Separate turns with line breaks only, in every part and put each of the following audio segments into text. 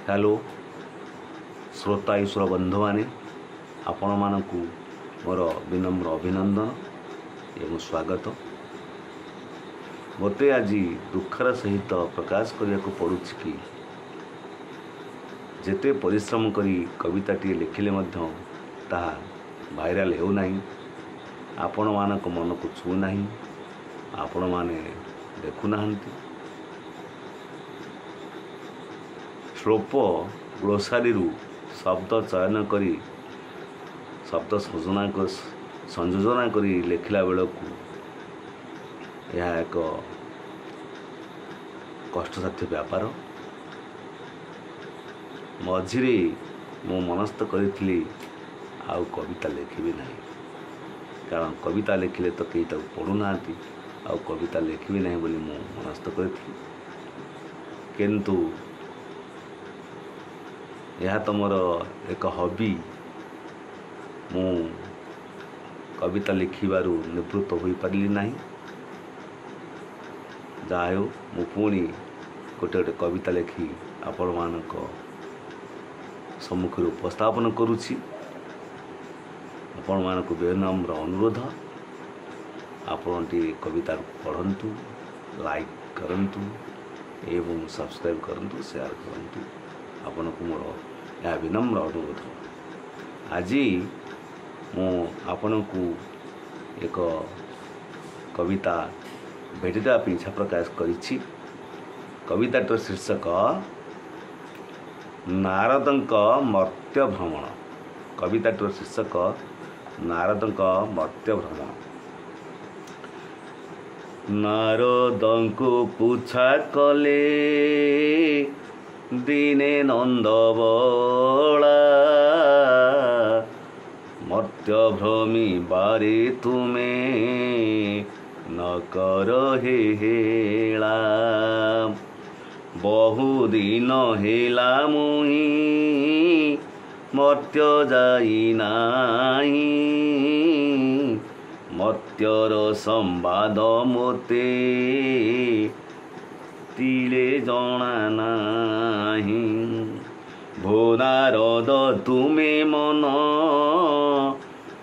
Hello श्रोता ईश्वर बंधु मैंने आपण मानक मोर विनम्र अभिनंदन एवं स्वागत। मते आज दुखर सहित प्रकाश करने को पड़ू कि जेते परिश्रम करी कविताटी लिखिले मध्य ताहा भाइराल हो नहीं, आपण मानक मन को छू नहीं, आपण माने देखुना। श्लोप ग्लोसारी शब्द चयन करी शब्द संयोजना करी लिखला बेलू यह एक कष्टसाध्य व्यापार। मझिरे मु मनस्थ करी आउ कविता लिखी ना, कारण कविता लिखिले तो कई पढ़ुना आउ कविता लिखी ना बोली मु मनस्थ करी, किंतु यह तो मोर एक हॉबी। मु कविता लिखिबारु निवृत्त हो पारिली नहीं। जाओ मु पुणी गोटे गोटे कविता लिखी आपण मानक सम्मुख उपस्थापन करुछि। आपण मानक विनम्र अनुरोध, आपण कविता पढ़ंतु, लाइक करंतु एवं सब्सक्राइब करंतु, शेयर करंतु। आपण को मोर यह विनम्र अनुरोध। आज मु आपण को एक कविता भेटिदा इच्छा प्रकाश करिछि। कविताटर शीर्षक नारदंक मर्त्य भ्रमण। कविताटर शीर्षक नारदंक मर्त्य भ्रमण। नारदंको पूछा कले दिने नंदबला, मर्त्य भ्रमी बारे तुमे न कर हे हेला। बहुदिन हेला मुही मर्त्य जाई नाही, मर्त्यर संवाद मोते तिले जना नाही। भो नारद तुमे मन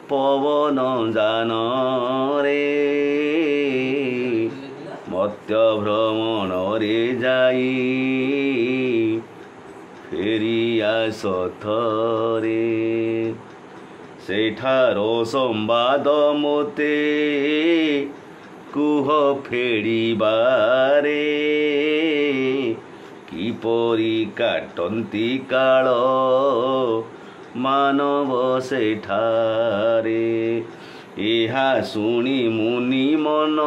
पवन जान रे, मर्त्य भ्रमण रे जाई फेरी आस थरे। सेठार संवाद मोते कुह फेड़बारे, किपरि काटंती काल मानव सेठारे। एहा सुनी मुनि मन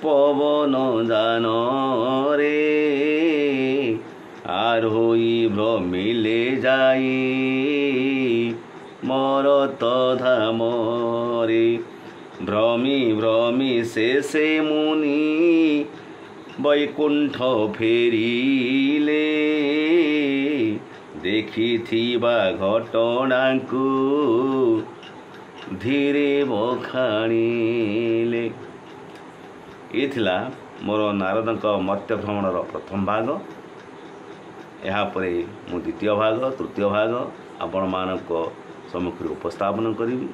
पवन जान रे, आरोही भ्रमिले जाई मरत धाम रे। भ्रमी भ्रमी शेषे मुनि वैकुंठ फेरिले, देखिथिबा घटना को धीरे बखाणिले। ये थिला मोर नारदंक मर्त्य भ्रमणर प्रथम भाग। यापर मु द्वितीय भाग तृतीय भाग आपण मानक सम्मुख उपस्थापन करी।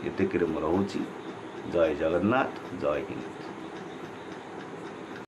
एतिक रोची। जय जगन्नाथ, जय हिंद।